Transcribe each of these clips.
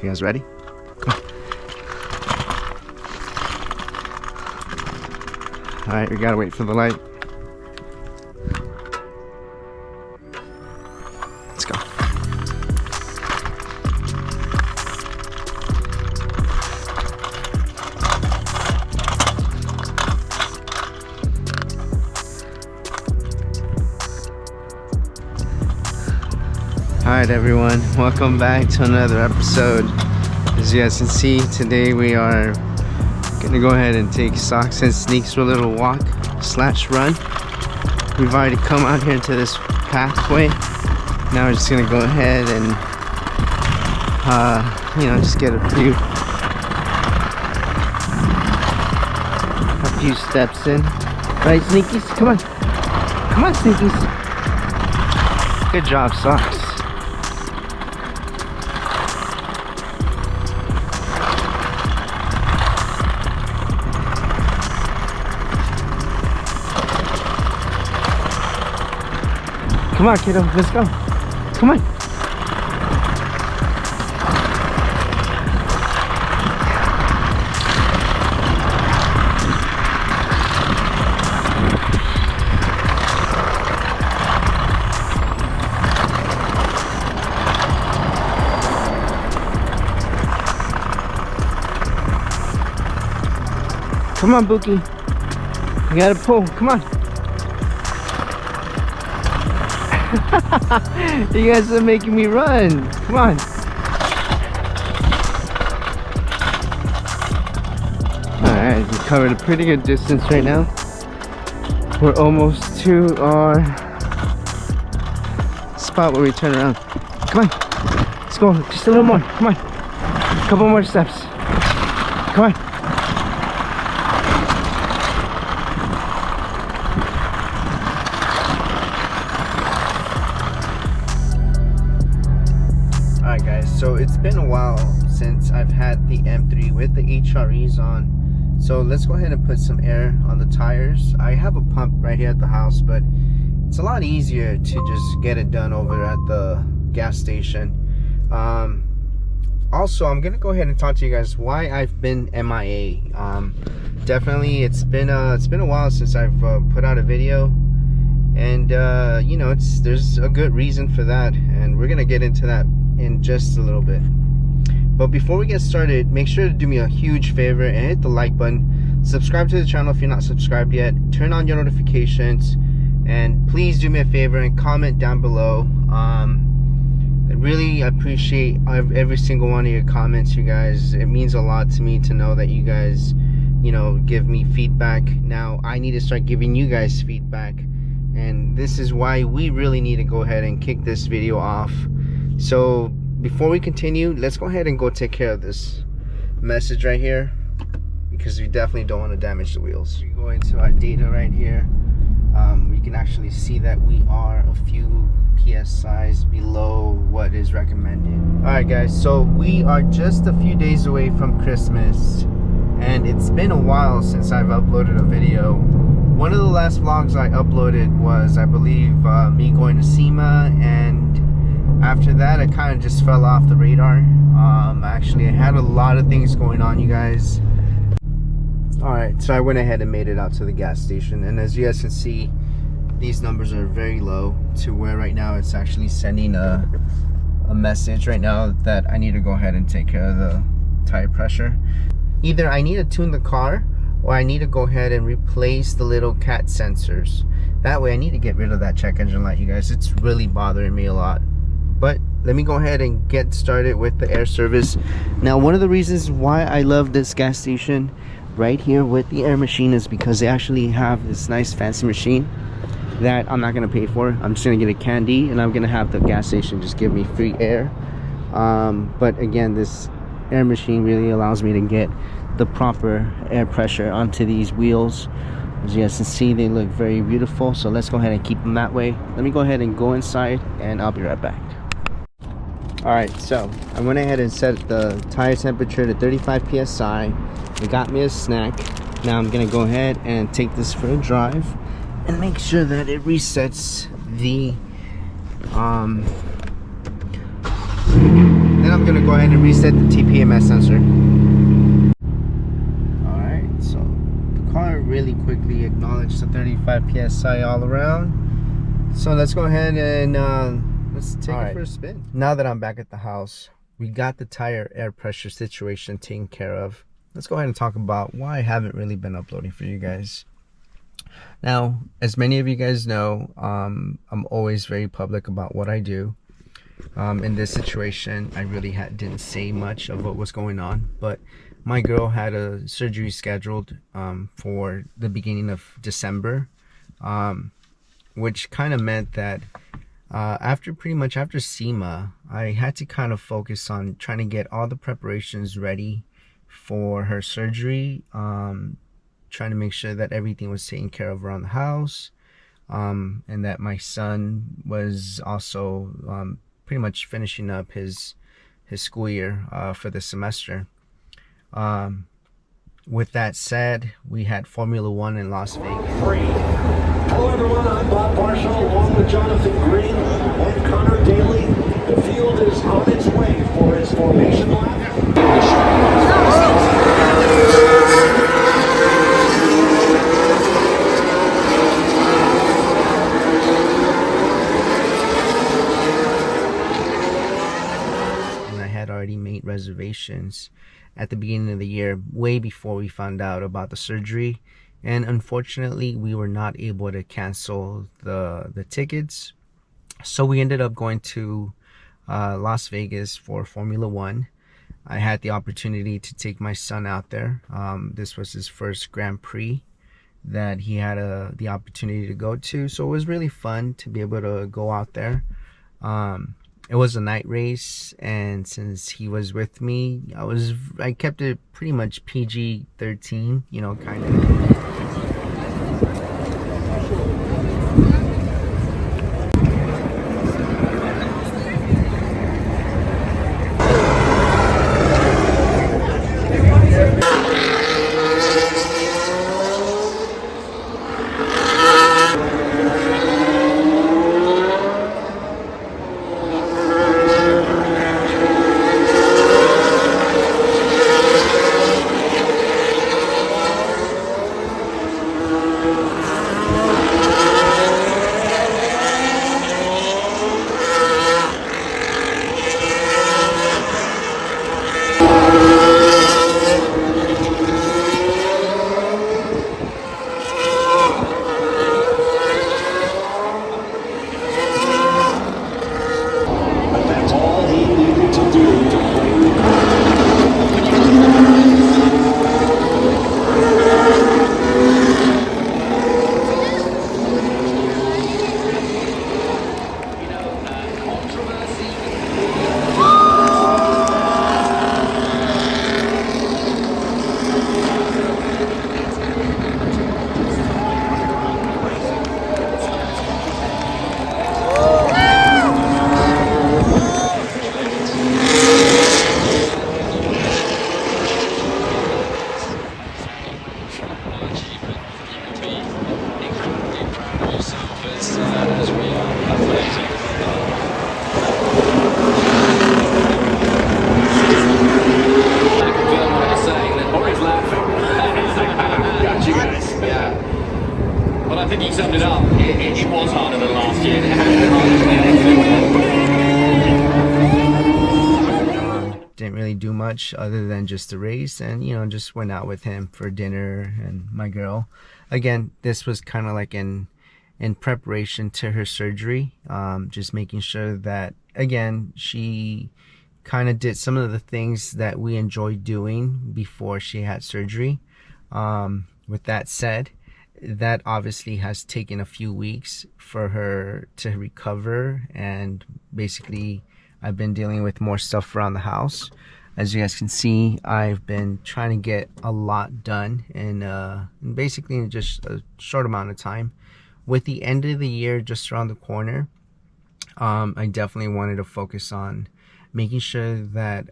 You guys ready? Alright, we gotta wait for the light. Let's go. Alright everyone, welcome back to another episode. As you guys can see, today we are gonna go ahead and take Socks and Sneaks for a little walk slash run. We've already come out here to this pathway. Now we're just gonna go ahead and just get a few steps in. Right, Sneakies? Come on. Come on, Sneakies. Good job, Socks. Come on, kiddo, let's go. Come on. Come on, Bookie. You gotta pull. Come on. You guys are making me run. Come on. Alright, we covered a pretty good distance right now. We're almost to our spot where we turn around. Come on. Let's go. Just a little more. Come on. A couple more steps. Come on. So it's been a while since I've had the M3 with the HREs on. So let's go ahead and put some air on the tires. I have a pump right here at the house, but it's a lot easier to just get it done over at the gas station. Also, I'm gonna go ahead and talk to you guys why I've been MIA. Definitely, it's been a while since I've put out a video, and you know, there's a good reason for that, and we're gonna get into that in just a little bit. But before we get started, make sure to do me a huge favor and hit the like button. Subscribe to the channel if you're not subscribed yet. Turn on your notifications, and please do me a favor and comment down below. I really appreciate every single one of your comments, you guys. It means a lot to me to know that you guys, you know, give me feedback. Now I need to start giving you guys feedback, and this is why we really need to go ahead and kick this video off. So before we continue, let's go ahead and go take care of this message right here, because we definitely don't want to damage the wheels. We go into our data right here. We can actually see that we are a few PSIs below what is recommended. Alright guys, so we are just a few days away from Christmas, and it's been a while since I've uploaded a video. One of the last vlogs I uploaded was, I believe, me going to SEMA, and after that I kind of just fell off the radar. Actually, I had a lot of things going on, you guys. Alright, so I went ahead and made it out to the gas station, and as you guys can see, these numbers are very low to where right now it's actually sending a message right now that I need to go ahead and take care of the tire pressure. Either I need to tune the car, or I need to go ahead and replace the little cat sensors. That way I need to get rid of that check engine light, you guys. It's really bothering me a lot. But let me go ahead and get started with the air service. Now, one of the reasons why I love this gas station right here with the air machine is because they actually have this nice fancy machine that I'm not gonna pay for. I'm just gonna get a candy, and I'm gonna have the gas station just give me free air. But again, this air machine really allows me to get the proper air pressure onto these wheels. As you guys can see, they look very beautiful, so let's go ahead and keep them that way. Let me go ahead and go inside, and I'll be right back. Alright, so I went ahead and set the tire temperature to 35 psi. It got me a snack. Now I'm gonna go ahead and take this for a drive and make sure that it resets the then I'm gonna go ahead and reset the TPMS sensor. Alright, so the car really quickly acknowledged the 35 PSI all around. So let's go ahead and let's take it for a spin. Now that I'm back at the house, we got the tire air pressure situation taken care of. Let's go ahead and talk about why I haven't really been uploading for you guys. Now, as many of you guys know, I'm always very public about what I do. In this situation, I really didn't say much of what was going on, but my girl had a surgery scheduled for the beginning of December, which kind of meant that after SEMA, I had to kind of focus on trying to get all the preparations ready for her surgery, trying to make sure that everything was taken care of around the house, and that my son was also pretty much finishing up his school year for the semester. With that said, we had Formula One in Las Vegas. Hello everyone, I'm Bob Marshall along with Jonathan Green and Connor Daly. The field is on its way for its formation lap. Already made reservations at the beginning of the year, way before we found out about the surgery, and unfortunately we were not able to cancel the tickets, so we ended up going to Las Vegas for Formula One. I had the opportunity to take my son out there. This was his first Grand Prix that he had the opportunity to go to, so it was really fun to be able to go out there. It was a night race, and since he was with me, I kept it pretty much PG-13, you know, kind of. Didn't really do much other than just the race, and you know, just went out with him for dinner and my girl. Again, this was kind of like in preparation to her surgery, just making sure that, again, she kind of did some of the things that we enjoyed doing before she had surgery. With that said, that obviously has taken a few weeks for her to recover, and basically I've been dealing with more stuff around the house. As you guys can see, I've been trying to get a lot done in basically in just a short amount of time. With the end of the year just around the corner, I definitely wanted to focus on making sure that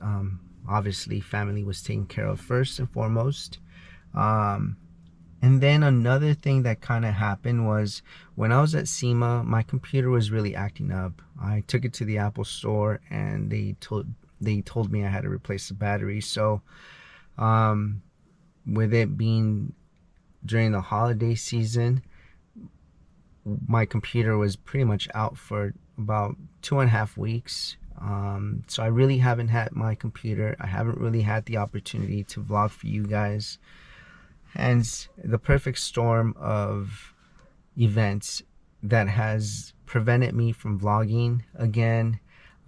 obviously family was taken care of first and foremost. And then another thing that kind of happened was when I was at SEMA, my computer was really acting up. I took it to the Apple store and they they told me I had to replace the battery. So with it being during the holiday season, my computer was pretty much out for about 2.5 weeks. So I really haven't had my computer. I haven't really had the opportunity to vlog for you guys. Hence the perfect storm of events that has prevented me from vlogging again.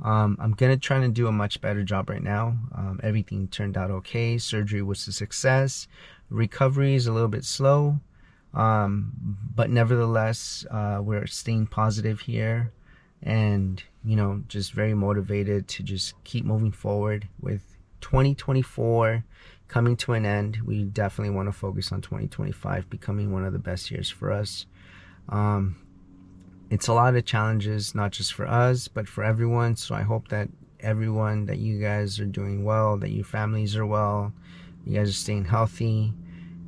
I'm gonna try to do a much better job right now. Everything turned out okay. Surgery was a success. Recovery is a little bit slow, but nevertheless, we're staying positive here, and you know, just very motivated to just keep moving forward. With 2024 coming to an end, we definitely want to focus on 2025 becoming one of the best years for us. It's a lot of challenges, not just for us, but for everyone. So I hope that everyone, that you guys are doing well, that your families are well, you guys are staying healthy,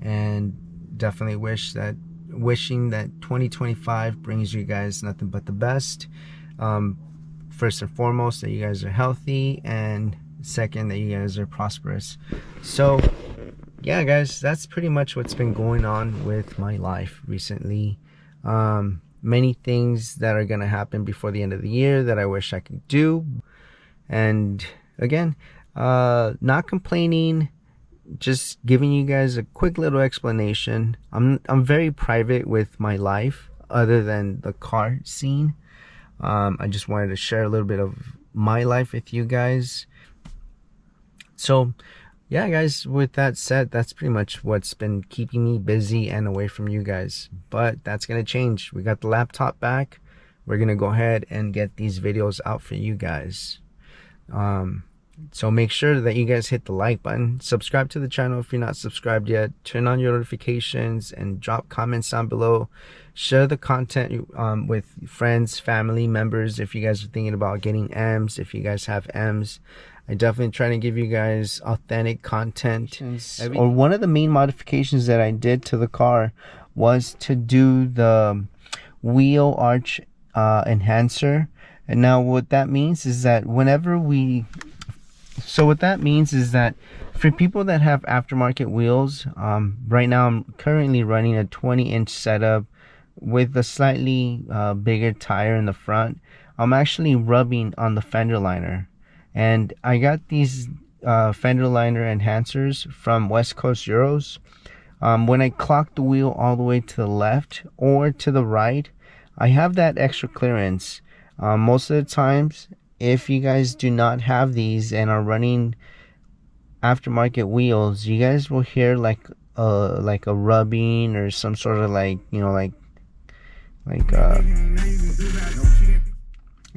and definitely wishing that 2025 brings you guys nothing but the best. First and foremost, that you guys are healthy, and second, that you guys are prosperous. So yeah, guys, that's pretty much what's been going on with my life recently. Many things that are gonna happen before the end of the year that I wish I could do, and again, not complaining, just giving you guys a quick little explanation. I'm very private with my life other than the car scene. I just wanted to share a little bit of my life with you guys. So yeah, guys, with that said, that's pretty much what's been keeping me busy and away from you guys. But that's gonna change. We got the laptop back. We're gonna go ahead and get these videos out for you guys. So make sure that you guys hit the like button, subscribe to the channel if you're not subscribed yet, turn on your notifications, and drop comments down below. Share the content with friends, family members if you guys are thinking about getting M's, if you guys have M's. I definitely try to give you guys authentic content. Or one of the main modifications that I did to the car was to do the wheel arch enhancer. And now what that means is that for people that have aftermarket wheels, right now I'm currently running a 20-inch setup with a slightly bigger tire in the front. I'm actually rubbing on the fender liner. And I got these fender liner enhancers from West Coast Euros. When I clock the wheel all the way to the left or to the right, I have that extra clearance. Most of the times, if you guys do not have these and are running aftermarket wheels, you guys will hear like a rubbing or some sort of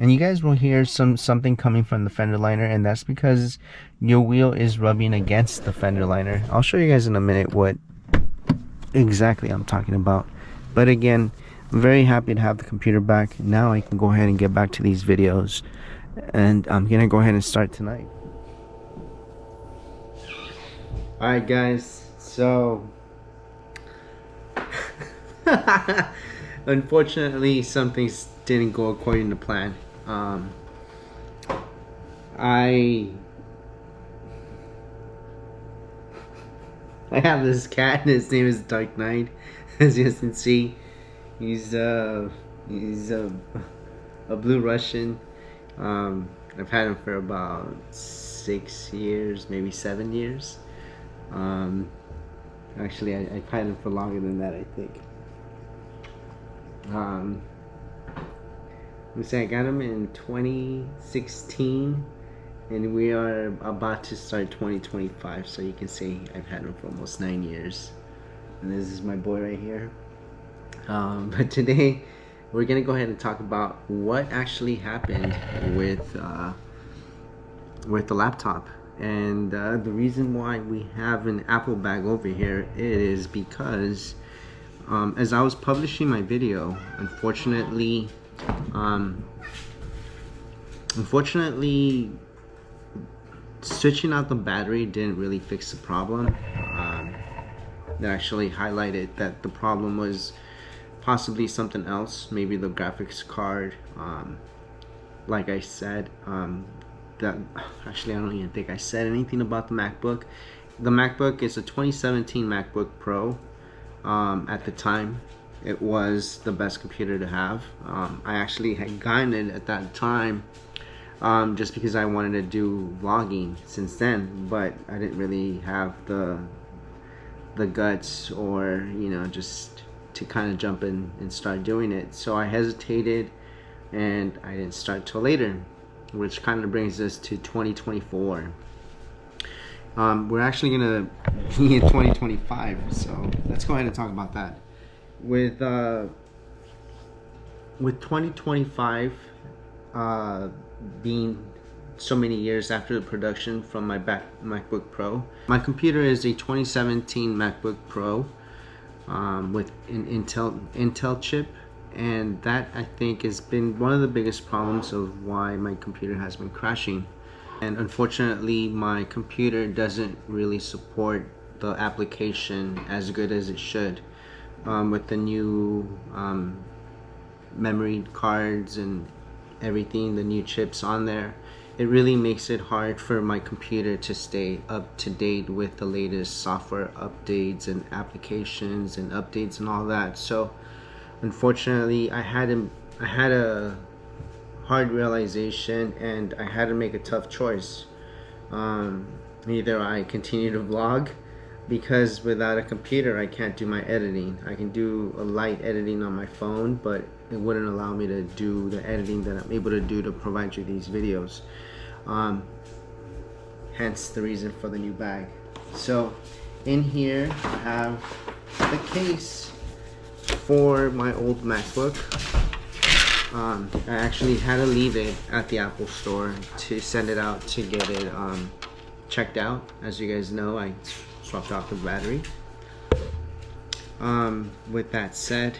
and you guys will hear something coming from the fender liner, and that's because your wheel is rubbing against the fender liner. I'll show you guys in a minute what exactly I'm talking about. But again, I'm very happy to have the computer back. Now I can go ahead and get back to these videos, and I'm gonna go ahead and start tonight. Alright guys, so unfortunately some things didn't go according to plan. I have this cat, and his name is Dark Knight. As you guys can see, he's a blue Russian. I've had him for about 6 years, maybe 7 years. Actually, I've had him for longer than that, I think. I got him in 2016, and we are about to start 2025, so you can see I've had him for almost 9 years. And this is my boy right here. But today we're gonna go ahead and talk about what actually happened with the laptop. And the reason why we have an Apple bag over here is because as I was publishing my video, unfortunately switching out the battery didn't really fix the problem. That actually highlighted that the problem was possibly something else, maybe the graphics card. Like I said, actually, I don't even think I said anything about the MacBook. The MacBook is a 2017 MacBook Pro. At the time, it was the best computer to have. I actually had gotten it at that time just because I wanted to do vlogging since then, but I didn't really have the guts, or just to kind of jump in and start doing it. So I hesitated and I didn't start till later, which kind of brings us to 2024. We're actually gonna be in 2025, so let's go ahead and talk about that. With 2025 being so many years after the production from my MacBook Pro, my computer is a 2017 MacBook Pro with an Intel chip, and that, I think, has been one of the biggest problems of why my computer has been crashing. And unfortunately, my computer doesn't really support the application as good as it should. With the new memory cards and everything, the new chips on there, it really makes it hard for my computer to stay up to date with the latest software updates and applications and updates and all that. So unfortunately, I had a hard realization, and I had to make a tough choice. Either I continue to vlog, because without a computer I can't do my editing. I can do a light editing on my phone, but it wouldn't allow me to do the editing that I'm able to do to provide you these videos. Hence the reason for the new bag. So in here I have the case for my old MacBook. I actually had to leave it at the Apple store to send it out to get it checked out. As you guys know, I swapped out the battery. With that said,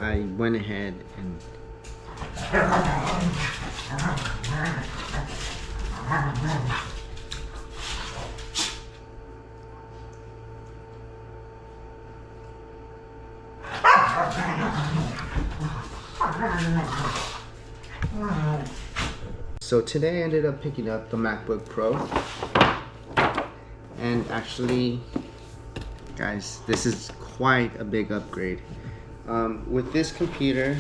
I went ahead and so today I ended up picking up the MacBook Pro, and actually, guys, this is quite a big upgrade. With this computer,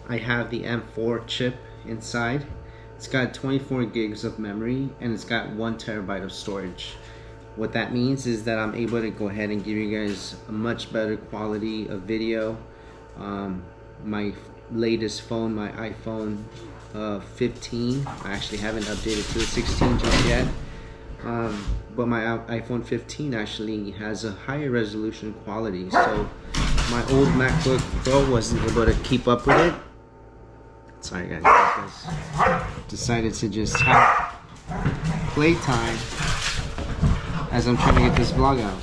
I have the M4 chip inside. It's got 24 gigs of memory, and it's got 1 terabyte of storage. What that means is that I'm able to go ahead and give you guys a much better quality of video. My latest phone, my iPhone 15, I actually haven't updated to the 16 just yet, but my iPhone 15 actually has a higher resolution quality, so my old MacBook Pro wasn't able to keep up with it. Sorry guys, I decided to just have playtime as I'm trying to get this vlog out.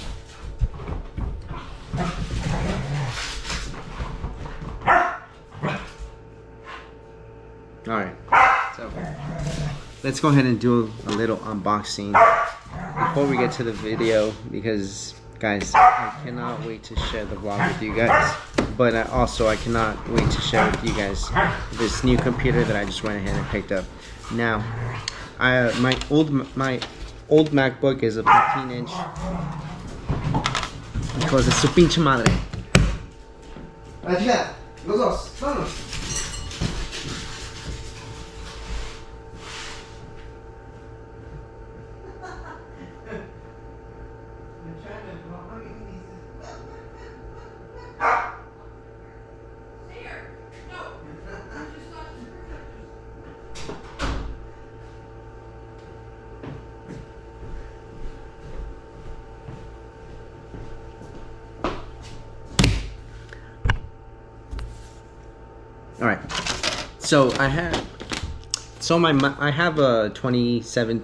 Alright, so let's go ahead and do a little unboxing before we get to the video, because guys, I cannot wait to share the vlog with you guys, but I cannot wait to share with you guys this new computer that I just went ahead and picked up. Now, my old MacBook is a 15-inch because it's su pinche madre. Allá, los dos, vámonos. All right, so I have a 27.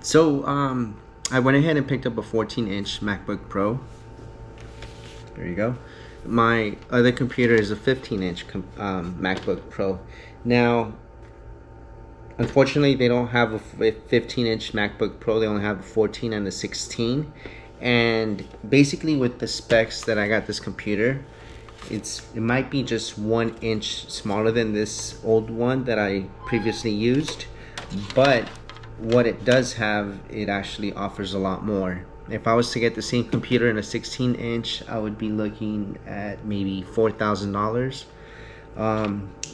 So I went ahead and picked up a 14-inch MacBook Pro. There you go. My other computer is a 15-inch MacBook Pro. Now, unfortunately, they don't have a 15-inch MacBook Pro. They only have a 14 and a 16. And basically with the specs that I got this computer, it might be just 1 inch smaller than this old one that I previously used, but what it does have, it actually offers a lot more. If I was to get the same computer in a 16-inch, I would be looking at maybe $4,000.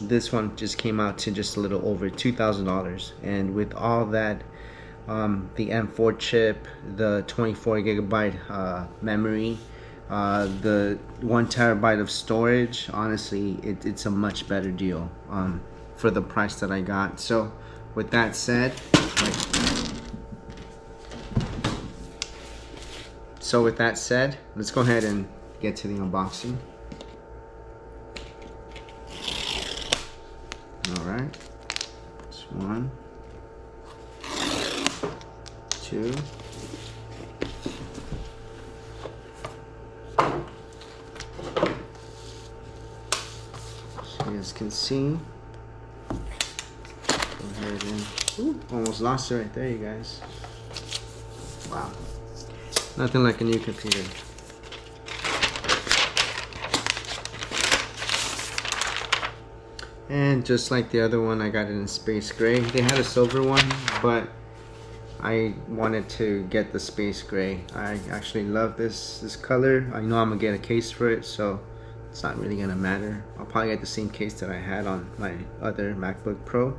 This one just came out to just a little over $2,000, and with all that, the M4 chip, the 24 gigabyte memory, the 1 terabyte of storage, honestly, it's a much better deal for the price that I got. So with that said, let's go ahead and get to the unboxing. All right, that's 1, 2. So you guys can see. Go ahead and, ooh, almost lost it right there, you guys. Wow. Nothing like a new computer. And just like the other one, I got it in space gray. They had a silver one, but I wanted to get the space gray. I actually love this color. I know I'm gonna get a case for it, so it's not really gonna matter. I'll probably get the same case that I had on my other MacBook Pro.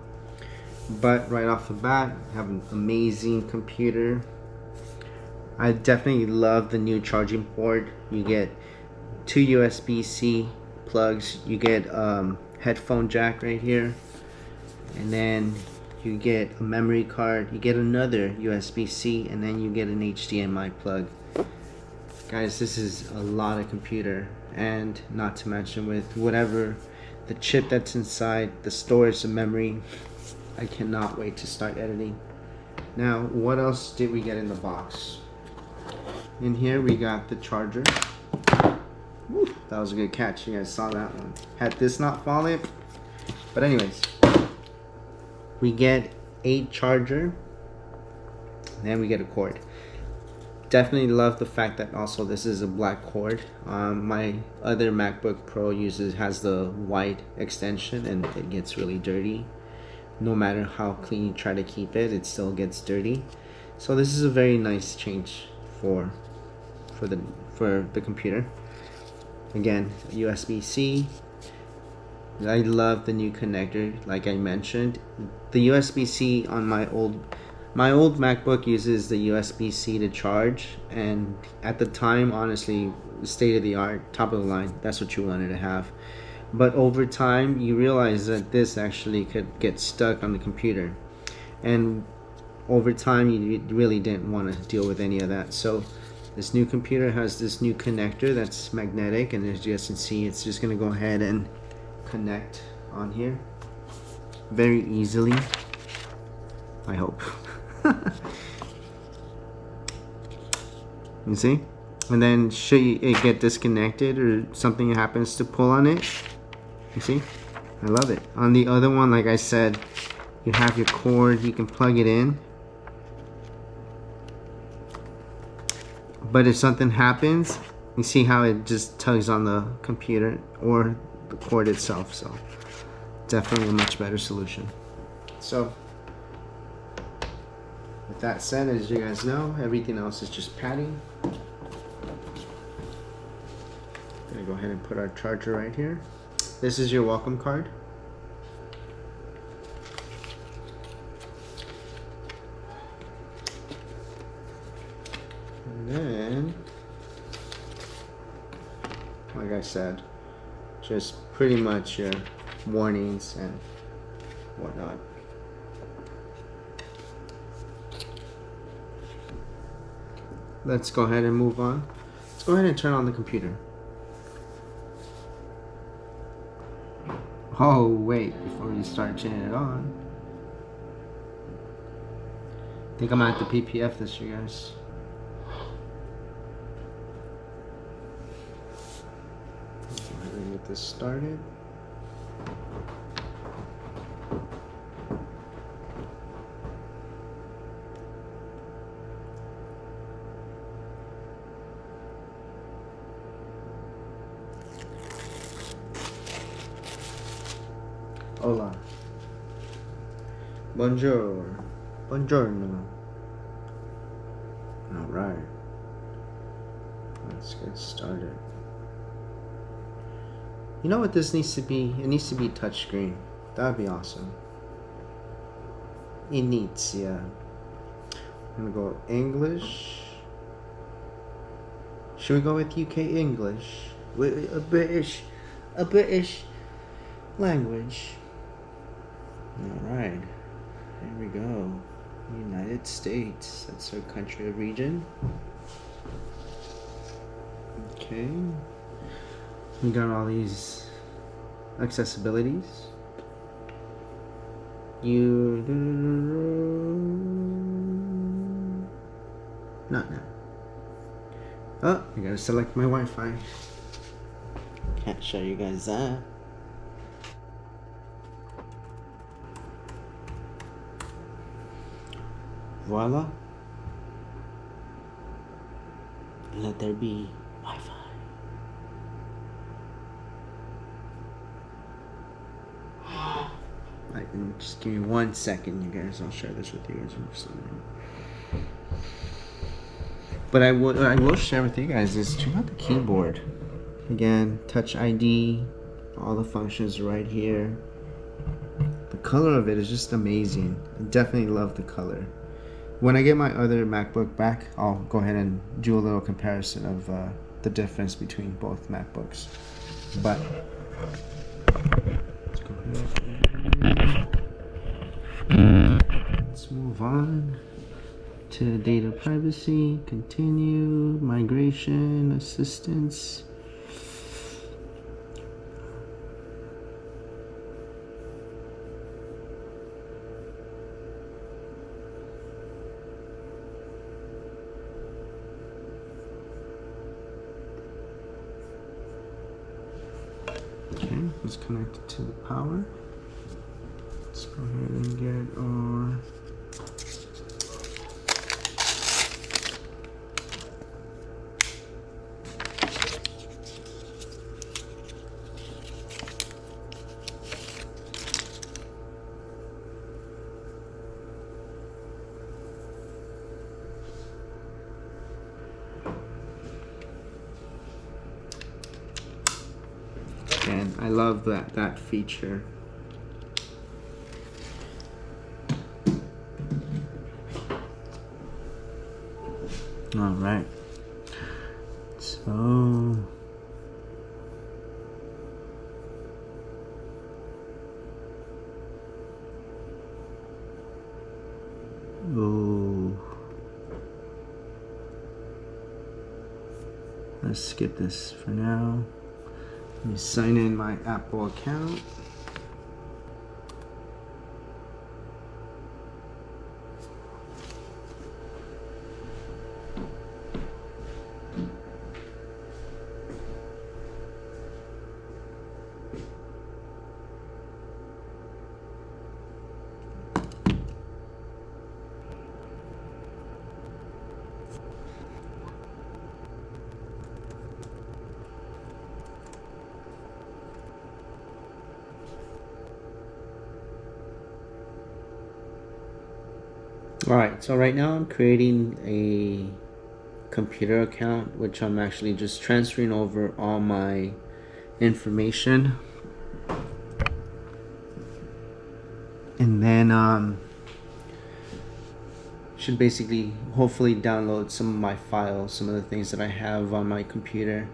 But right off the bat, I have an amazing computer. I definitely love the new charging port. You get 2 USB-C plugs. You get headphone jack right here, and then you get a memory card. You get another USB-C, and then you get an HDMI plug. Guys, this is a lot of computer, and not to mention with whatever the chip that's inside, the storage, the memory. I cannot wait to start editing. Now, what else did we get in the box? In here we got the charger. Woo, that was a good catch. You guys saw that one. Had this not fallen. But anyways, we get a charger. Then we get a cord. Definitely love the fact that also this is a black cord. My other MacBook Pro has the white extension, and it gets really dirty. No matter how clean you try to keep it, it still gets dirty. So this is a very nice change for the computer. Again, USB-C. I love the new connector. Like I mentioned, the USB-C on my old MacBook uses the USB-C to charge, and at the time, honestly, state of the art, top of the line, that's what you wanted to have. But over time, you realize that this actually could get stuck on the computer, and over time you really didn't want to deal with any of that. So this new computer has this new connector that's magnetic, and as you guys can see, it's just going to go ahead and connect on here very easily, I hope. You see? And then should it get disconnected or something happens to pull on it, you see? I love it. On the other one, like I said, you have your cord, you can plug it in. But if something happens, you see how it just tugs on the computer or the cord itself. So definitely a much better solution. So with that said, as you guys know, everything else is just padding. Gonna go ahead and put our charger right here. This is your welcome card. And then, like I said, just pretty much your warnings and whatnot. Let's go ahead and move on. Let's go ahead and turn on the computer. Oh, wait, before we start turning it on. I think I'm gonna have to PPF this, you guys. Let's go ahead and get this started. Bonjour. Buongiorno. Alright. Let's get started. You know what this needs to be? It needs to be touchscreen. That would be awesome. Inizia. I'm gonna go English. Should we go with UK English? With a British language. Alright. Here we go. United States. That's our country or region. Okay. We got all these accessibilities. Not now. Oh, I gotta select my Wi-Fi. Can't show you guys that. Voila. Let there be Wi-Fi. Just give me 1 second, you guys. I'll share this with you guys in just a minute. But I will share with you guys is check out the keyboard. Again, Touch ID, all the functions right here. The color of it is just amazing. I definitely love the color. When I get my other MacBook back, I'll go ahead and do a little comparison of the difference between both MacBooks. But let's go ahead. Let's move on to data privacy, continue, migration, assistance. Okay, let's connect it to the power. Let's go ahead and get our and I love that feature. All right, so let's skip this for now. Let me sign in my Apple account. Alright, so right now I'm creating a computer account, which I'm actually just transferring over all my information. And then should basically hopefully download some of my files, some of the things that I have on my computer.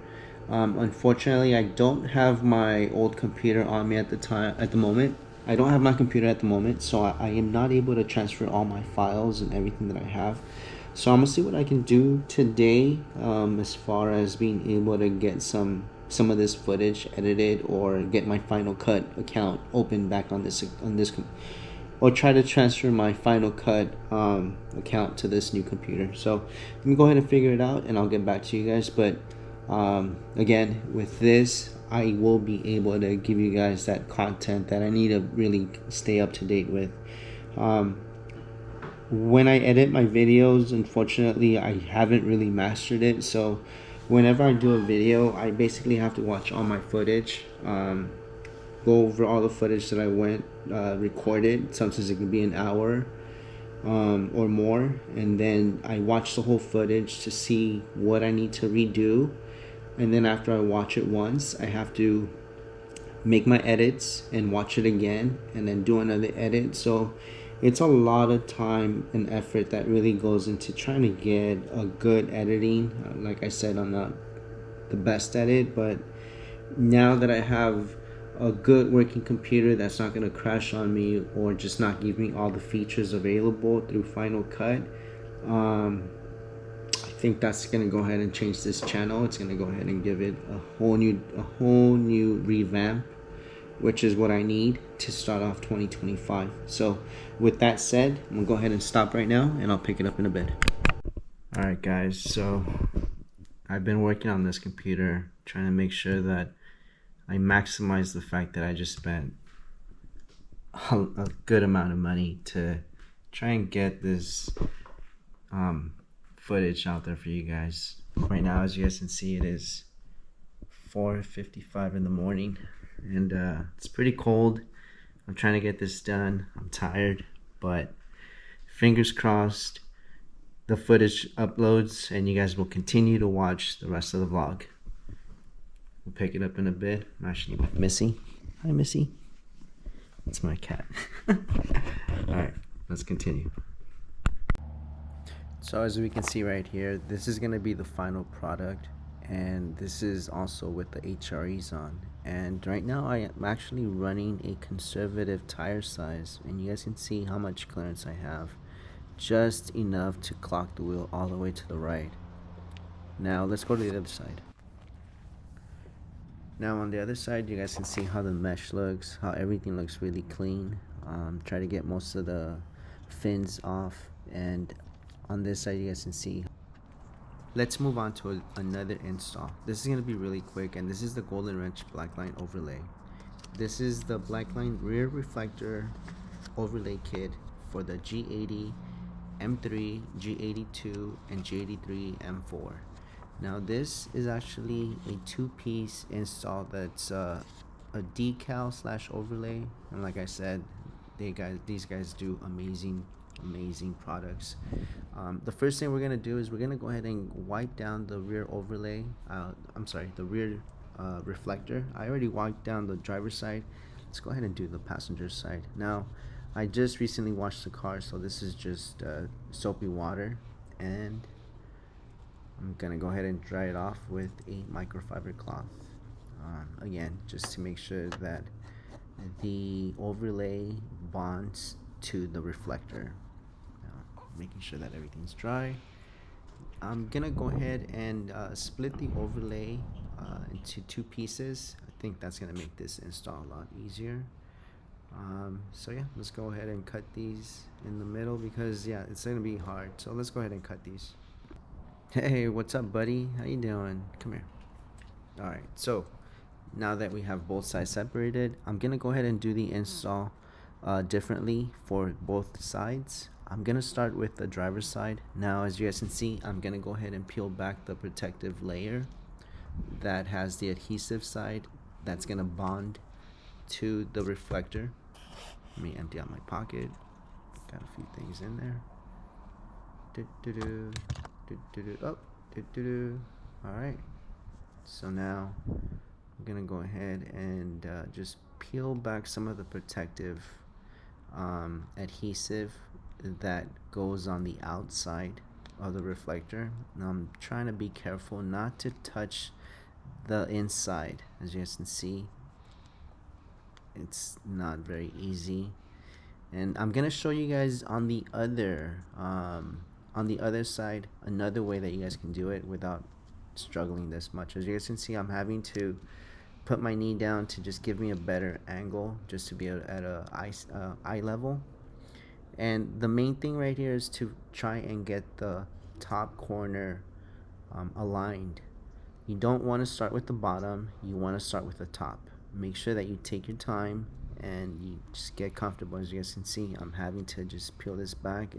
Unfortunately, I don't have my old computer on me at the moment. I don't have my computer at the moment, so I am not able to transfer all my files and everything that I have. So I'm gonna see what I can do today, as far as being able to get some of this footage edited, or get my Final Cut account open back on this, or try to transfer my Final Cut account to this new computer. So let me go ahead and figure it out, and I'll get back to you guys. But again, with this, I will be able to give you guys that content that I need to really stay up to date with. When I edit my videos, unfortunately, I haven't really mastered it. So whenever I do a video, I basically have to watch all my footage go over all the footage that I recorded. Sometimes it can be an hour or more, and then I watch the whole footage to see what I need to redo. And then after I watch it once, I have to make my edits and watch it again and then do another edit. So it's a lot of time and effort that really goes into trying to get a good editing. Like I said, I'm not the best at it, but now that I have a good working computer that's not going to crash on me or just not give me all the features available through Final Cut, I think that's going to go ahead and change this channel. It's going to go ahead and give it a whole new revamp, which is what I need to start off 2025. So with that said, I'm gonna go ahead and stop right now, and I'll pick it up in a bit. All right guys, so I've been working on this computer, trying to make sure that I maximize the fact that I just spent a good amount of money to try and get this footage out there for you guys. Right now, as you guys can see, it is 4:55 in the morning, and it's pretty cold. I'm trying to get this done. I'm tired, but fingers crossed the footage uploads and you guys will continue to watch the rest of the vlog. We'll pick it up in a bit. I'm actually with Missy. Hi Missy. It's my cat. Alright, let's continue. So as we can see right here, this is going to be the final product, and this is also with the HREs on. And right now I am actually running a conservative tire size, and you guys can see how much clearance I have. Just enough to clock the wheel all the way to the right. Now let's go to the other side. Now on the other side, you guys can see how the mesh looks, how everything looks really clean. Try to get most of the fins off, and on this side you guys can see. Let's move on to another install. This is going to be really quick, and this is the Gearwrench blackline overlay. This is the blackline rear reflector overlay kit for the G80, M3, G82, and G83 M4. Now this is actually a two-piece install that's a decal slash overlay, and like I said, these guys do amazing products. The first thing we're gonna do is we're gonna go ahead and wipe down the rear overlay. The rear reflector. I already wiped down the driver's side. Let's go ahead and do the passenger side. Now, I just recently washed the car, so this is just soapy water, and I'm gonna go ahead and dry it off with a microfiber cloth. Again, just to make sure that the overlay bonds to the reflector. Making sure that everything's dry. I'm gonna go ahead and split the overlay into two pieces. I think that's gonna make this install a lot easier. So yeah, let's go ahead and cut these in the middle, because yeah, it's gonna be hard. So let's go ahead and cut these. Hey, what's up buddy? How you doing? Come here. Alright, so now that we have both sides separated, I'm gonna go ahead and do the install differently for both sides. I'm gonna start with the driver's side. Now as you guys can see, I'm gonna go ahead and peel back the protective layer that has the adhesive side that's gonna bond to the reflector. Let me empty out my pocket. Got a few things in there. Alright, so now I'm gonna go ahead and just peel back some of the protective adhesive that goes on the outside of the reflector. Now I'm trying to be careful not to touch the inside. As you guys can see, it's not very easy, and I'm gonna show you guys on the other side another way that you guys can do it without struggling this much. As you guys can see, I'm having to put my knee down to just give me a better angle, just to be at a eye level. And the main thing right here is to try and get the top corner aligned. You don't want to start with the bottom, you want to start with the top. Make sure that you take your time and you just get comfortable. As you guys can see, I'm having to just peel this back.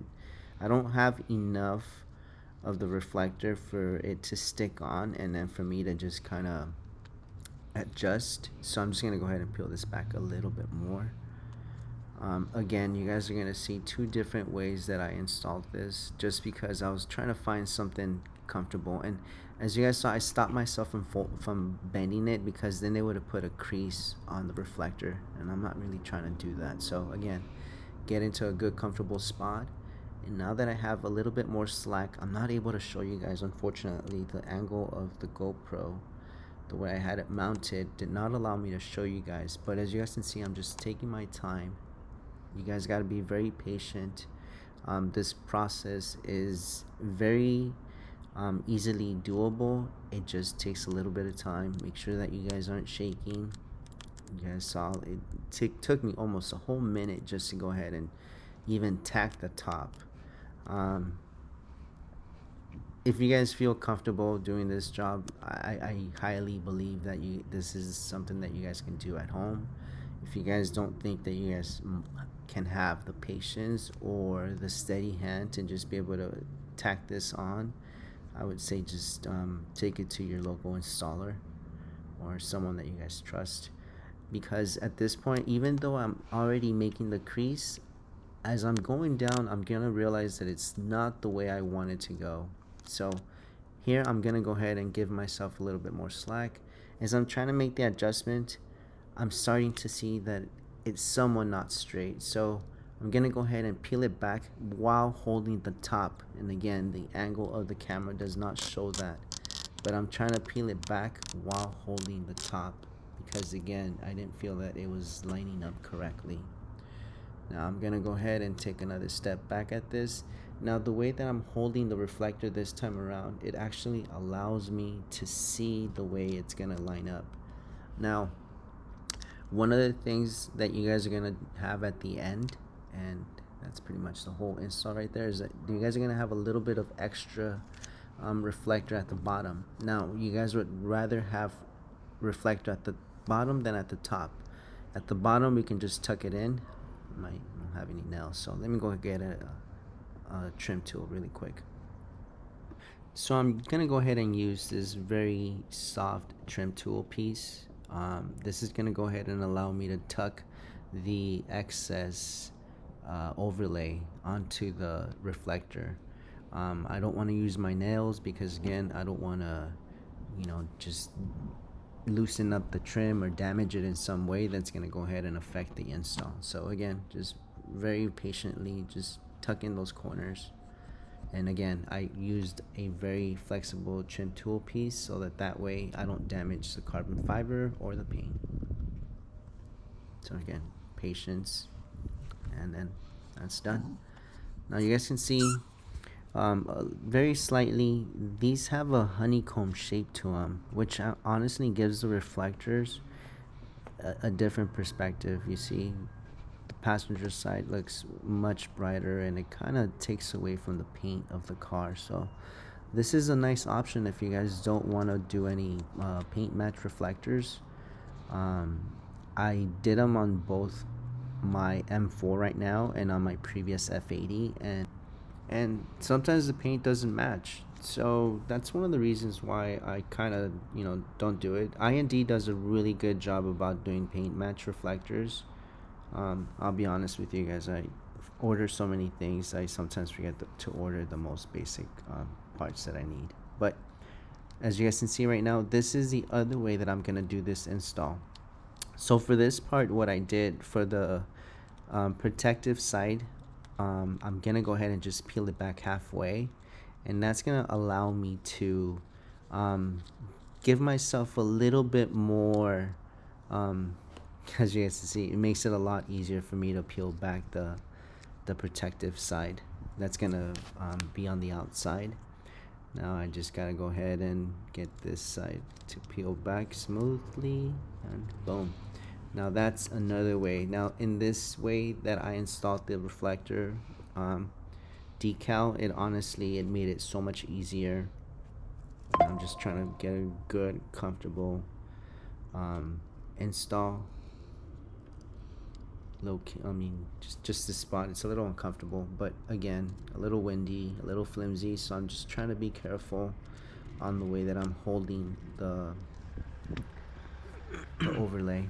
I don't have enough of the reflector for it to stick on, and then for me to just kind of adjust. So I'm just gonna go ahead and peel this back a little bit more. Again, you guys are gonna see two different ways that I installed this, just because I was trying to find something comfortable. And as you guys saw, I stopped myself from bending it, because then they would have put a crease on the reflector, and I'm not really trying to do that. So again, get into a good comfortable spot. And now that I have a little bit more slack, I'm not able to show you guys, unfortunately. The angle of the GoPro, the way I had it mounted, did not allow me to show you guys. But as you guys can see, I'm just taking my time. You guys got to be very patient. This process is very easily doable. It just takes a little bit of time. Make sure that you guys aren't shaking. You guys saw it took me almost a whole minute just to go ahead and even tack the top. If you guys feel comfortable doing this job, I highly believe that this is something that you guys can do at home. If you guys don't think that you guys can have the patience or the steady hand to just be able to tack this on, I would say just take it to your local installer or someone that you guys trust. Because at this point, even though I'm already making the crease, as I'm going down, I'm gonna realize that it's not the way I want it to go. So here I'm gonna go ahead and give myself a little bit more slack. As I'm trying to make the adjustment, I'm starting to see that it's somewhat not straight. So I'm gonna go ahead and peel it back while holding the top. And again, the angle of the camera does not show that, but I'm trying to peel it back while holding the top, because again, I didn't feel that it was lining up correctly. Now I'm gonna go ahead and take another step back at this. Now the way that I'm holding the reflector this time around, it actually allows me to see the way it's gonna line up. Now, one of the things that you guys are gonna have at the end, and that's pretty much the whole install right there, is that you guys are gonna have a little bit of extra reflector at the bottom. Now you guys would rather have reflector at the bottom than at the top. At the bottom, we can just tuck it in. I don't have any nails, so let me go get a trim tool really quick. So I'm gonna go ahead and use this very soft trim tool piece. This is gonna go ahead and allow me to tuck the excess overlay onto the reflector. I don't want to use my nails, because again, I don't want to, just loosen up the trim or damage it in some way that's going to go ahead and affect the install. So again, just very patiently just tuck in those corners. And again, I used a very flexible trim tool piece so that way I don't damage the carbon fiber or the paint. So again, patience, and then that's done. Now you guys can see very slightly, these have a honeycomb shape to them, which honestly gives the reflectors a different perspective. You see the passenger side looks much brighter, and it kind of takes away from the paint of the car. So this is a nice option if you guys don't want to do any paint match reflectors. I did them on both my M4 right now and on my previous F80, and sometimes the paint doesn't match. So that's one of the reasons why I kind of don't do it. I&D does a really good job about doing paint match reflectors. I'll be honest with you guys, I order so many things, I sometimes forget to order the most basic parts that I need. But as you guys can see right now, this is the other way that I'm gonna do this install. So for this part, what I did for the protective side, I'm gonna go ahead and just peel it back halfway, and that's gonna allow me to give myself a little bit more, as you guys can see, it makes it a lot easier for me to peel back the protective side that's gonna be on the outside. Now I just gotta go ahead and get this side to peel back smoothly, and boom. Now that's another way. Now in this way that I installed the reflector decal, it made it so much easier. I'm just trying to get a good, comfortable install. Just this spot, it's a little uncomfortable, but again, a little windy, a little flimsy, so I'm just trying to be careful on the way that I'm holding the overlay.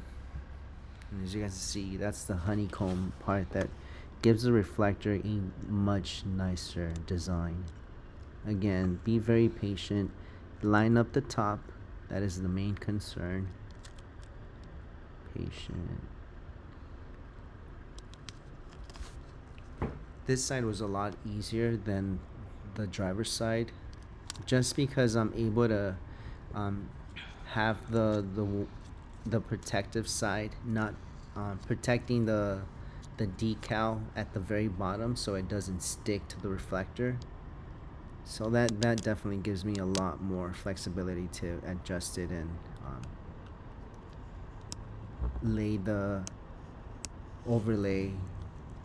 And as you guys can see, that's the honeycomb part that gives the reflector a much nicer design. Again, be very patient. Line up the top. That is the main concern. Patient. This side was a lot easier than the driver's side, just because I'm able to have the protective side, not protecting the decal at the very bottom so it doesn't stick to the reflector. So that definitely gives me a lot more flexibility to adjust it and lay the overlay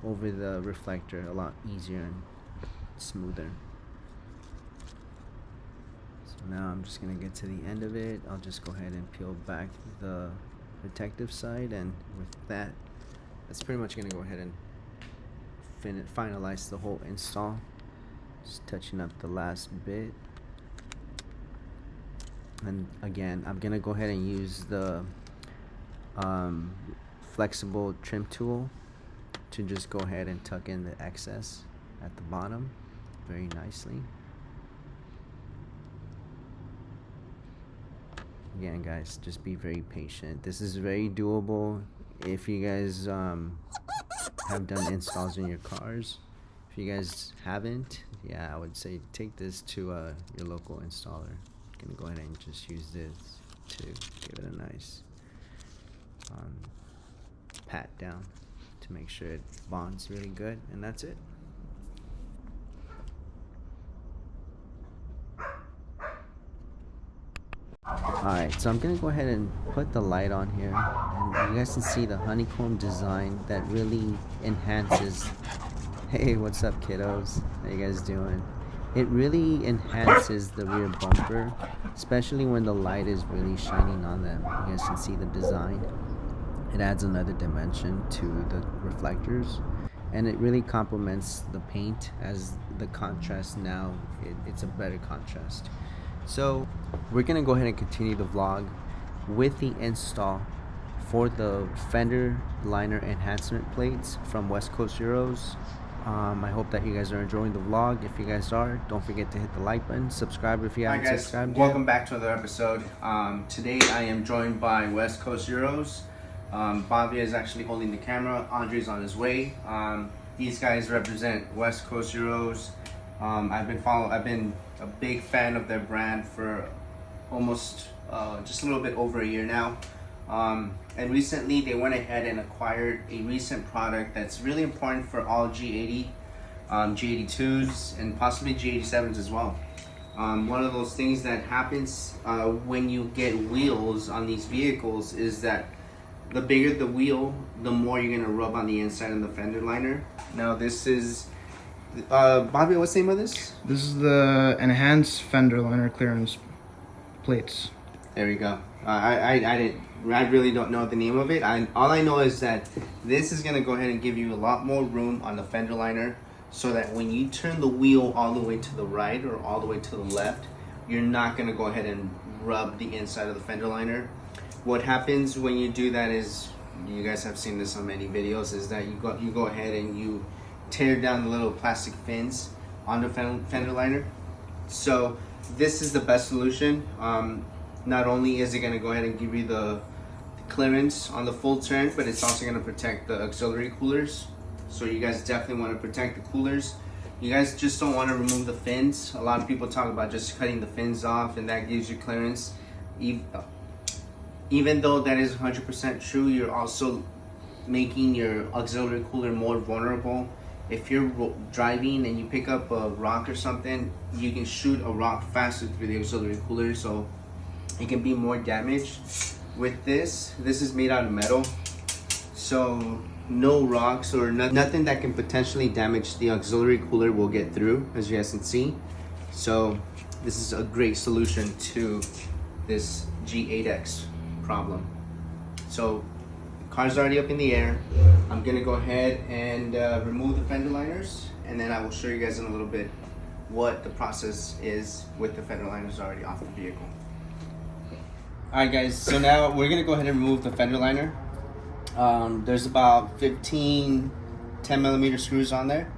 over the reflector a lot easier and smoother. So now I'm just gonna get to the end of it. I'll just go ahead and peel back the protective side, and with that, that's pretty much gonna go ahead and finalize the whole install. Just touching up the last bit, and again, I'm gonna go ahead and use the flexible trim tool to just go ahead and tuck in the excess at the bottom very nicely. Again, guys, just be very patient. This is very doable if you guys have done installs in your cars. If you guys haven't, yeah, I would say take this to your local installer. I'm gonna go ahead and just use this to give it a nice pat down to make sure it bonds really good, and that's it. Alright, so I'm gonna go ahead and put the light on here, and you guys can see the honeycomb design that really enhances. Hey, what's up, kiddos? How you guys doing? It really enhances the rear bumper, especially when the light is really shining on them. You guys can see the design. It adds another dimension to the reflectors, and it really complements the paint as the contrast. Now it's a better contrast. So we're gonna go ahead and continue the vlog with the install for the fender liner enhancement plates from West Coast Euros. I hope that you guys are enjoying the vlog. If you guys are, don't forget to hit the like button, subscribe if you haven't subscribed yet. Welcome back to another episode. Today I am joined by West Coast Euros. Bobby is actually holding the camera. Andre's on his way. These guys represent West Coast Euros. I've been a big fan of their brand for almost just a little bit over a year now. And recently they went ahead and acquired a recent product that's really important for all G80, G82s, and possibly G87s as well. One of those things that happens when you get wheels on these vehicles is that the bigger the wheel, the more you're gonna rub on the inside of the fender liner. Now this is, Bobby, what's the name of this? This is the enhanced fender liner clearance plates. There we go. I really don't know the name of it. All I know is that this is gonna go ahead and give you a lot more room on the fender liner, so that when you turn the wheel all the way to the right or all the way to the left, you're not gonna go ahead and rub the inside of the fender liner. What happens when you do that is, you guys have seen this on many videos, is that you go ahead and you tear down the little plastic fins on the fender liner. So this is the best solution. Not only is it going to go ahead and give you the clearance on the full turn, but it's also going to protect the auxiliary coolers. So you guys definitely want to protect the coolers. You guys just don't want to remove the fins. A lot of people talk about just cutting the fins off and that gives you clearance. Even though that is 100% true, you're also making your auxiliary cooler more vulnerable. If you're driving and you pick up a rock or something, you can shoot a rock faster through the auxiliary cooler, so it can be more damaged. With this is made out of metal, so no rocks or nothing that can potentially damage the auxiliary cooler will get through, as you guys can see. So this is a great solution to this G8X problem. So car's already up in the air. I'm gonna go ahead and remove the fender liners, and then I will show you guys in a little bit what the process is with the fender liners already off the vehicle. Alright guys, so now we're gonna go ahead and remove the fender liner. There's about 15 10mm screws on there.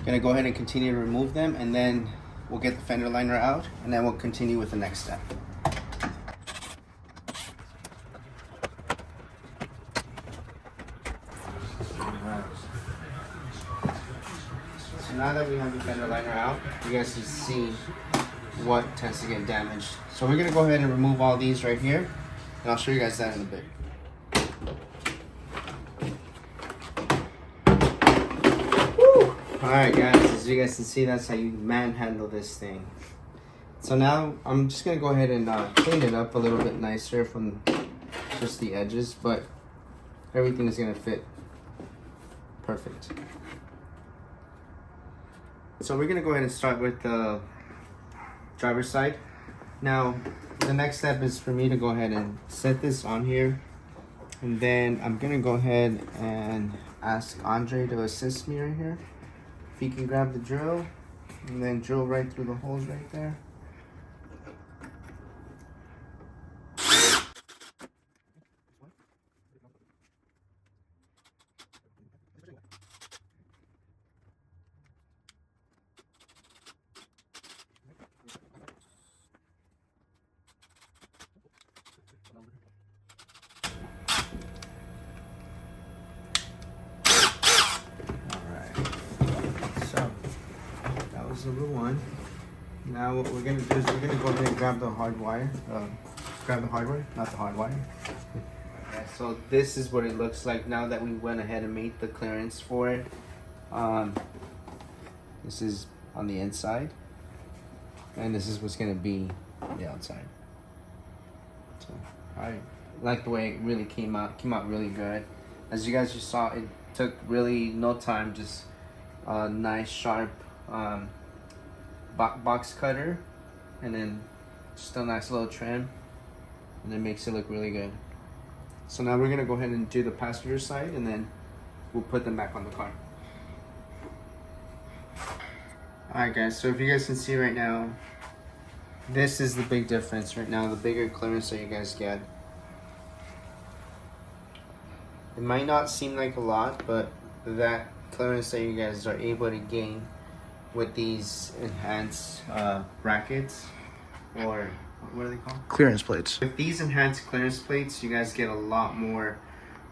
Gonna go ahead and continue to remove them, and then we'll get the fender liner out, and then we'll continue with the next step. So now that we have the fender liner out, you guys can see what tends to get damaged. So we're gonna go ahead and remove all these right here, and I'll show you guys that in a bit. Alright guys, as you guys can see, that's how you manhandle this thing. So now I'm just gonna go ahead and clean it up a little bit nicer from just the edges, but everything is gonna fit perfect. So we're gonna go ahead and start with the driver's side. Now the next step is for me to go ahead and set this on here, and then I'm gonna go ahead and ask Andre to assist me right here. If he can grab the drill and then drill right through the holes right there. Number one. Now what we're gonna do is we're gonna go ahead and grab the hard wire. Grab the hardware, not the hard wire. Okay, so this is what it looks like now that we went ahead and made the clearance for it. This is on the inside, and this is what's gonna be on the outside. So I like the way it really came out. Came out really good. As you guys just saw, it took really no time. Just a nice sharp box cutter, and then just a nice little trim, and it makes it look really good. So now we're gonna go ahead and do the passenger side, and then we'll put them back on the car. Alright guys, so if you guys can see right now, this is the big difference right now, the bigger clearance that you guys get. It might not seem like a lot, but that clearance that you guys are able to gain with these enhanced brackets, or what are they called? Clearance plates. With these enhanced clearance plates, you guys get a lot more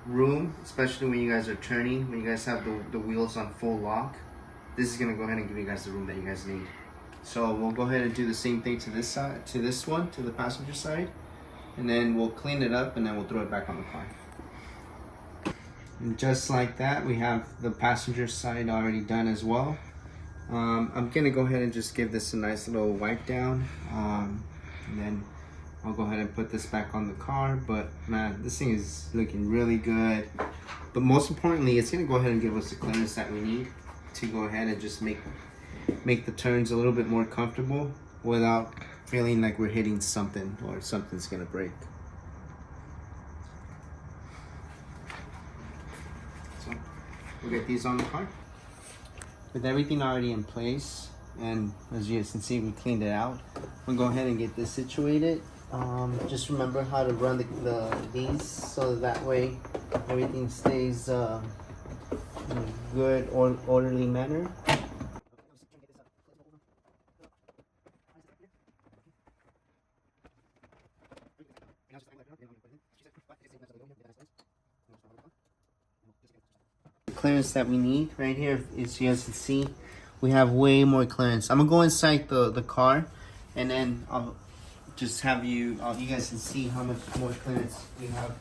room, especially when you guys are turning, when you guys have the wheels on full lock. This is gonna go ahead and give you guys the room that you guys need. So we'll go ahead and do the same thing to this side, to this one, to the passenger side, and then we'll clean it up, and then we'll throw it back on the car. And just like that, we have the passenger side already done as well. I'm gonna go ahead and just give this a nice little wipe down, and then I'll go ahead and put this back on the car. But man, this thing is looking really good. But most importantly, it's gonna go ahead and give us the clearance that we need to go ahead and just make the turns a little bit more comfortable without feeling like we're hitting something or something's gonna break. So we'll get these on the car. With everything already in place, and as you guys can see, we cleaned it out. We'll go ahead and get this situated. Just remember how to run these so that way everything stays in a good or orderly manner. Clearance that we need right here, as you guys can see, we have way more clearance. I'm gonna go inside the car, and then I'll just have you guys can see how much more clearance we have.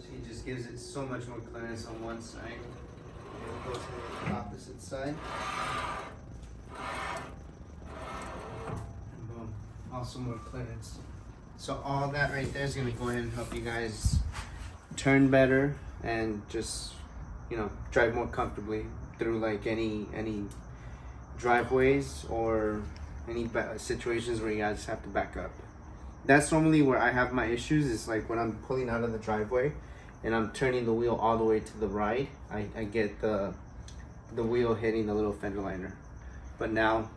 See, it just gives it so much more clearance on one side. Go to the opposite side. And boom, also more clearance. So all that right there is going to go ahead and help you guys turn better and just, you know, drive more comfortably through like any driveways or any situations where you guys have to back up. That's normally where I have my issues, is like when I'm pulling out of the driveway and I'm turning the wheel all the way to the right, I get the wheel hitting the little fender liner. But now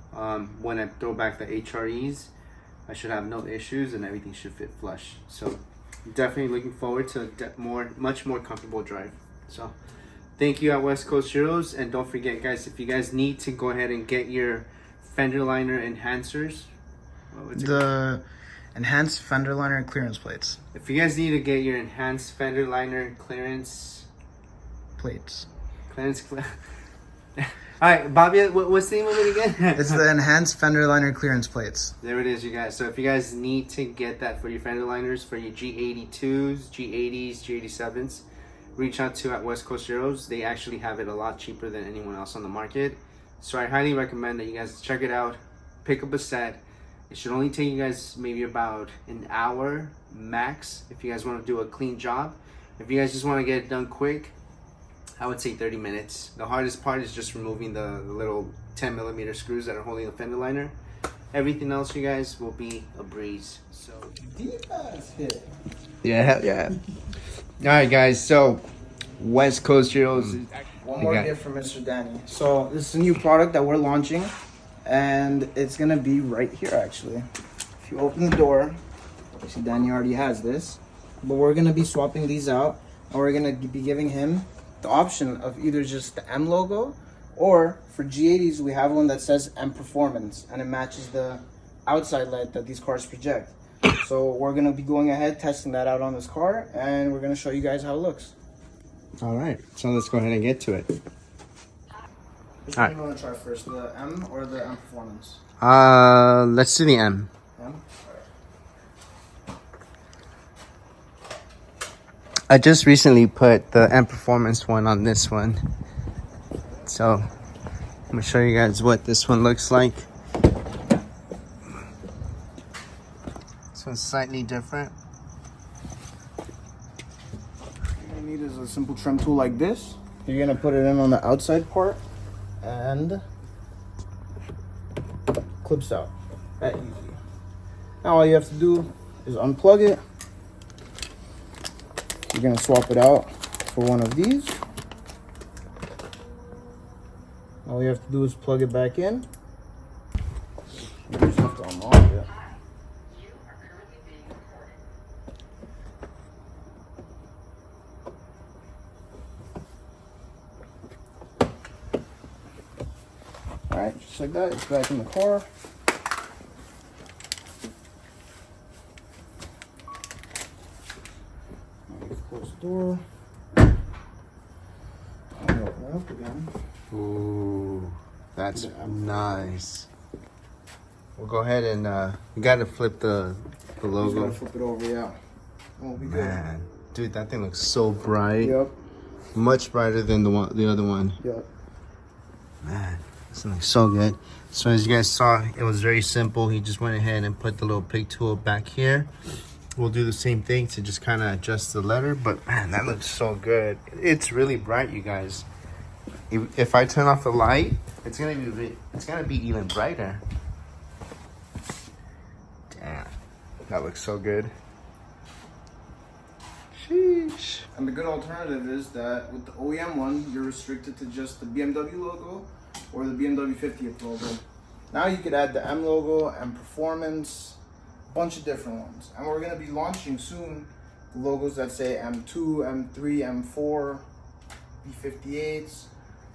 when I throw back the HREs, I should have no issues and everything should fit flush. So definitely looking forward to much more comfortable drive. So thank you at West Coast Heroes, and don't forget guys, if you guys need to go ahead and get your fender liner enhancers, The enhanced fender liner clearance plates. if you guys need to get your enhanced fender liner clearance Plates. all right, Bobby, what's the name of it again? It's the enhanced fender liner clearance plates. There it is, you guys. So if you guys need to get that for your fender liners, for your G82s, G80s, G87s, reach out to at West Coast Heroes. They actually have it a lot cheaper than anyone else on the market. So I highly recommend that you guys check it out, pick up a set. It should only take you guys maybe about an hour max if you guys want to do a clean job. If you guys just want to get it done quick, I would say 30 minutes. The hardest part is just removing the little 10mm screws that are holding the fender liner. Everything else, you guys, will be a breeze. So yeah. All right, guys. So West Coast Heroes. One more gift from Mr. Danny. So this is a new product that we're launching, and it's gonna be right here actually. If you open the door, you see Danny already has this, but we're gonna be swapping these out, and we're gonna be giving him the option of either just the M logo, or for G80s we have one that says mperformance, and it matches the outside light that these cars project. So we're gonna be going ahead testing that out on this car, and we're gonna show you guys how it looks. All right, so let's go ahead and get to it. Which All one do you want to try first, the M or the mperformance? Let's do the M. M? I just recently put the mperformance one on this one, so I'm gonna show you guys what this one looks like. This one's slightly different. All you need is a simple trim tool like this. You're gonna put it in on the outside part and clips out. That easy. Now all you have to do is unplug it. You're gonna swap it out for one of these. All you have to do is plug it back in. You just have to unlock it. Alright, just like that, it's back in the car. Close the door. Open it up again. Ooh, that's nice. We'll go ahead and you gotta flip the Just logo. gotta flip it over, yeah. Won't be good. Man, dude, that thing looks so bright. Yep. Much brighter than the other one. Yep. Man, this thing looks so good. So as you guys saw, it was very simple. He just went ahead and put the little pig tool back here. We'll do the same thing to just kind of adjust the letter, but man, that looks so good. It's really bright, you guys. If I turn off the light, it's gonna be even brighter. Damn, that looks so good. Sheesh. And the good alternative is that with the OEM one, you're restricted to just the BMW logo or the BMW 50th logo. Now you could add the M logo and performance, a bunch of different ones. And we're gonna be launching soon the logos that say M2, M3, M4, B58s,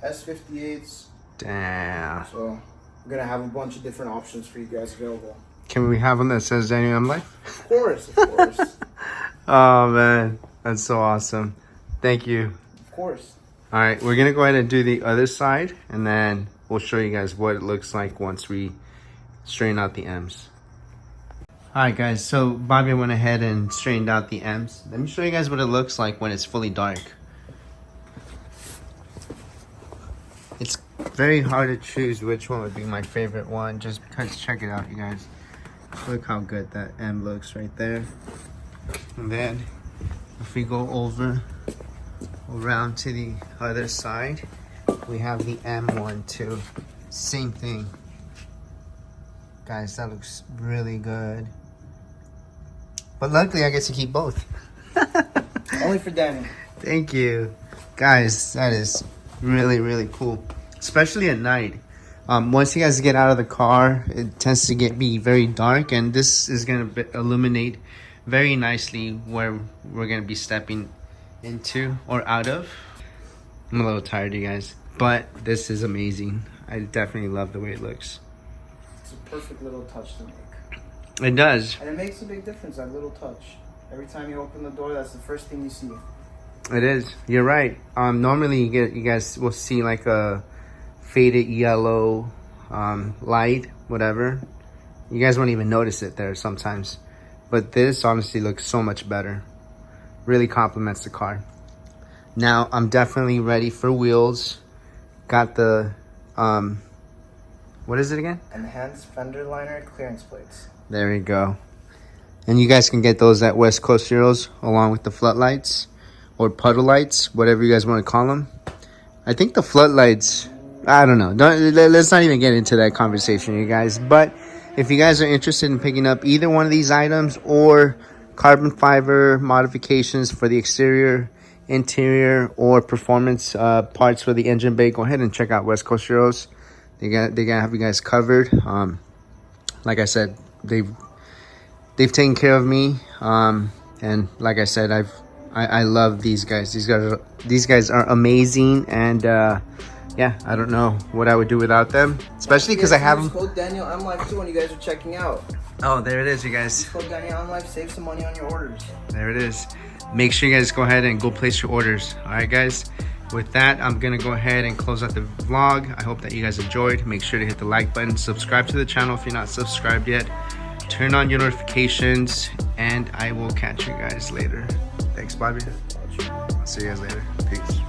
S58s. Damn. So we're gonna have a bunch of different options for you guys available. Can we have one that says Daniel M Life? Of course, of course. Oh man, that's so awesome. Thank you. Of course. All right, we're gonna go ahead and do the other side, and then we'll show you guys what it looks like once we straighten out the M's. All right guys, so Bobby went ahead and straightened out the M's. Let me show you guys what it looks like when it's fully dark. It's very hard to choose which one would be my favorite one, just because, check it out you guys. Look how good that M looks right there. And then if we go over around to the other side, we have the M1 too. Same thing. Guys, that looks really good. But luckily I get to keep both. Only for Danny. Thank you. Guys, that is really, really cool. Especially at night. Once you guys get out of the car, it tends to be very dark, and this is going to illuminate very nicely where we're going to be stepping into or out of. I'm a little tired, you guys, but this is amazing. I definitely love the way it looks. It's a perfect little touch to make. It does. And it makes a big difference, that little touch. Every time you open the door, that's the first thing you see. It is. You're right. Normally you guys will see like a faded yellow light, whatever. You guys won't even notice it there sometimes. But this honestly looks so much better. Really complements the car. Now I'm definitely ready for wheels. Got the what is it again? Enhanced fender liner clearance plates. There we go. And you guys can get those at West Coast Heroes along with the floodlights or puddle lights, whatever you guys want to call them. I think the floodlights, I don't know. Let's not even get into that conversation, you guys. But if you guys are interested in picking up either one of these items or carbon fiber modifications for the exterior, interior, or performance parts for the engine bay, go ahead and check out West Coast Heroes. They gotta have you guys covered. Like I said, they've taken care of me. And like I said, I love these guys. These guys are amazing, and yeah, I don't know what I would do without them, especially because I have them. Code Daniel M Life too when you guys are checking out. Oh, there it is, you guys. Code Daniel M Life, save some money on your orders. There it is. Make sure you guys go ahead and go place your orders. All right, guys. With that, I'm gonna go ahead and close out the vlog. I hope that you guys enjoyed. Make sure to hit the like button, subscribe to the channel if you're not subscribed yet, turn on your notifications, and I will catch you guys later. Thanks, Bobby. I'll see you guys later. Peace.